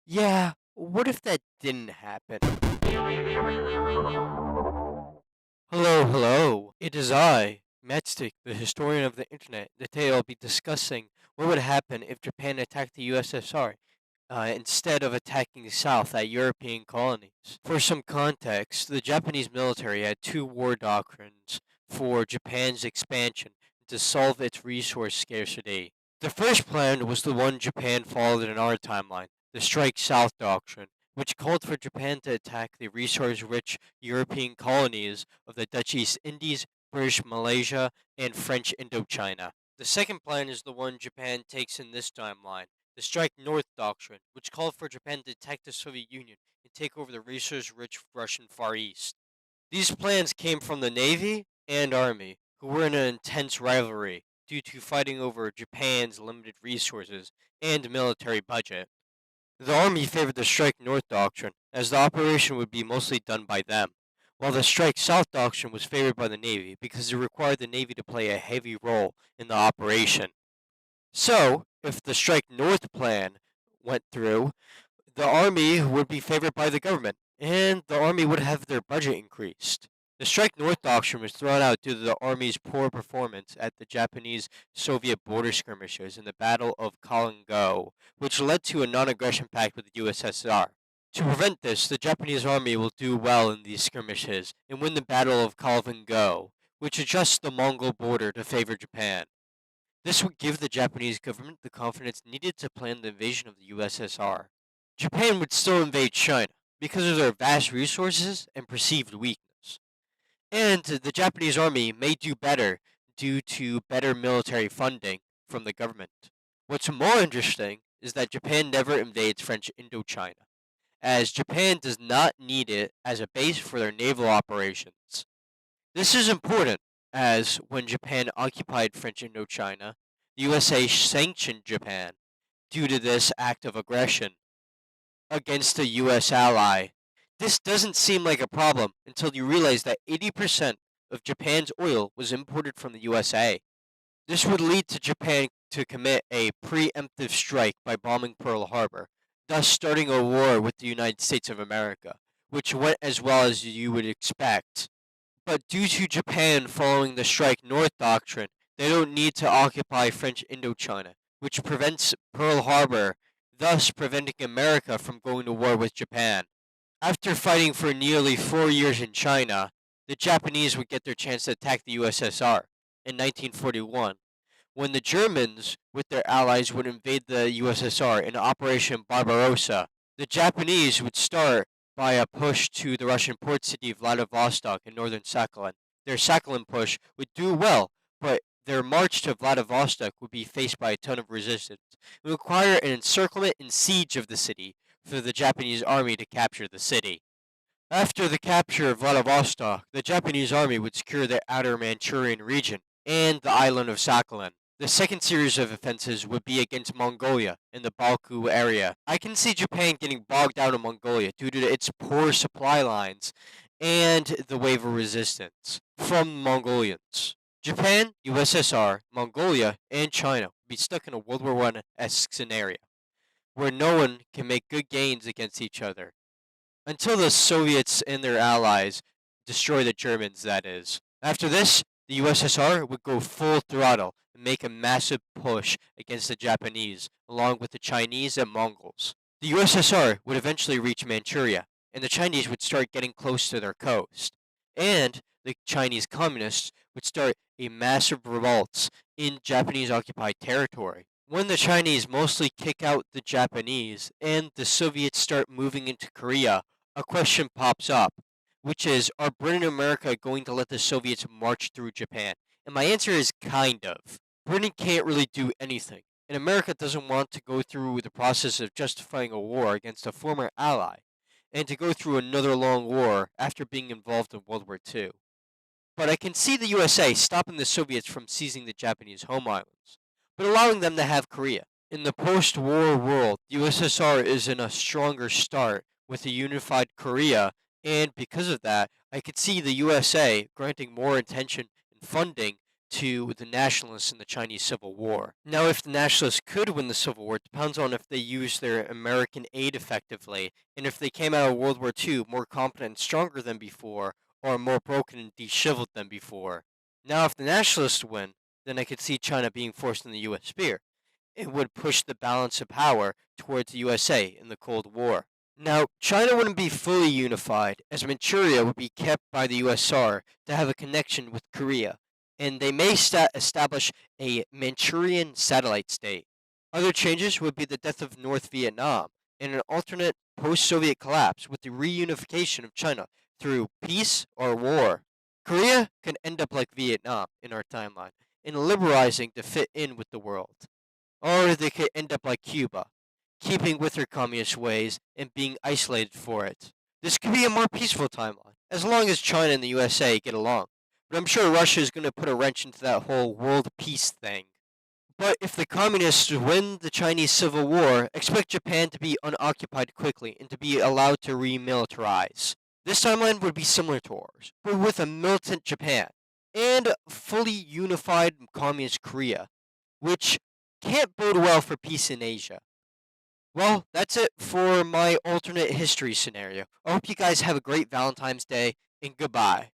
Yeah, what if that didn't happen? Hello, hello. It is I, Matstick, the historian of the internet. Today I'll be discussing what would happen if Japan attacked the USSR instead of attacking the South at European colonies. For some context, the Japanese military had two war doctrines for Japan's expansion to solve its resource scarcity. The first plan was the one Japan followed in our timeline, the Strike South doctrine, which called for Japan to attack the resource rich European colonies of the Dutch East Indies, British Malaysia, and French Indochina. The second plan is the one Japan takes in this timeline, the Strike North doctrine, which called for Japan to attack the Soviet Union and take over the resource rich Russian Far East. These plans came from the Navy and Army, who were in an intense rivalry due to fighting over Japan's limited resources and military budget. The Army favored the Strike North doctrine, as the operation would be mostly done by them, while the Strike South doctrine was favored by the Navy because it required the Navy to play a heavy role in the operation. So, if the Strike North plan went through, the Army would be favored by the government, and the Army would have their budget increased. The Strike North doctrine was thrown out due to the Army's poor performance at the Japanese Soviet border skirmishes in the Battle of Kolingo, which led to a non aggression pact with the USSR. To prevent this, the Japanese Army will do well in these skirmishes and win the Battle of Kolingo, which adjusts the Mongol border to favor Japan. This would give the Japanese government the confidence needed to plan the invasion of the USSR. Japan would still invade China because of their vast resources and perceived weakness. And the Japanese army may do better due to better military funding from the government. What's more interesting is that Japan never invades French Indochina, as Japan does not need it as a base for their naval operations. This is important as when Japan occupied French Indochina, the USA sanctioned Japan due to this act of aggression against a US ally. This doesn't seem like a problem until you realize that 80% of Japan's oil was imported from the USA. This would lead to Japan to commit a preemptive strike by bombing Pearl Harbor, thus starting a war with the United States of America, which went as well as you would expect. But due to Japan following the Strike North doctrine, they don't need to occupy French Indochina, which prevents Pearl Harbor, thus preventing America from going to war with Japan. After fighting for nearly 4 years in China, the Japanese would get their chance to attack the USSR in 1941, when the Germans, with their allies, would invade the USSR in Operation Barbarossa. The Japanese would start by a push to the Russian port city of Vladivostok in northern Sakhalin. Their Sakhalin push would do well, but their march to Vladivostok would be faced by a ton of resistance. It would require an encirclement and siege of the city for the Japanese army to capture the city. After the capture of Vladivostok, the Japanese army would secure the outer Manchurian region and the island of Sakhalin. The second series of offensives would be against Mongolia in the Baku area. I can see Japan getting bogged down in Mongolia due to its poor supply lines and the wave of resistance from Mongolians. Japan, USSR, Mongolia, and China would be stuck in a World War I-esque scenario where no one can make good gains against each other until the Soviets and their allies destroy the Germans, that is. After this, the USSR would go full throttle and make a massive push against the Japanese, along with the Chinese and Mongols. The USSR would eventually reach Manchuria, and the Chinese would start getting close to their coast. And the Chinese communists would start a massive revolts in Japanese occupied territory. When the Chinese mostly kick out the Japanese and the Soviets start moving into Korea, a question pops up, which is, are Britain and America going to let the Soviets march through Japan? And my answer is kind of. Britain can't really do anything, and America doesn't want to go through the process of justifying a war against a former ally, and to go through another long war after being involved in World War II. But I can see the USA stopping the Soviets from seizing the Japanese home islands, but allowing them to have Korea. In the post war world, the USSR is in a stronger start with a unified Korea, and because of that, I could see the USA granting more attention and funding to the nationalists in the Chinese Civil War. Now, if the nationalists could win the Civil War, it depends on if they used their American aid effectively, and if they came out of World War II more competent and stronger than before, or more broken and disheveled than before. Now, if the nationalists win, then I could see China being forced in the U.S. sphere. It would push the balance of power towards the USA in the Cold War. Now, China wouldn't be fully unified, as Manchuria would be kept by the USSR to have a connection with Korea, and they may establish a Manchurian satellite state. Other changes would be the death of North Vietnam and an alternate post Soviet collapse with the reunification of China through peace or war. Korea could end up like Vietnam in our timeline, in liberalizing to fit in with the world. Or they could end up like Cuba, keeping with their communist ways and being isolated for it. This could be a more peaceful timeline, as long as China and the USA get along. But I'm sure Russia is going to put a wrench into that whole world peace thing. But if the communists win the Chinese Civil War, expect Japan to be unoccupied quickly and to be allowed to remilitarize. This timeline would be similar to ours, but with a militant Japan and fully unified communist Korea, which can't bode well for peace in Asia. Well, that's it for my alternate history scenario. I hope you guys have a great Valentine's Day, and goodbye.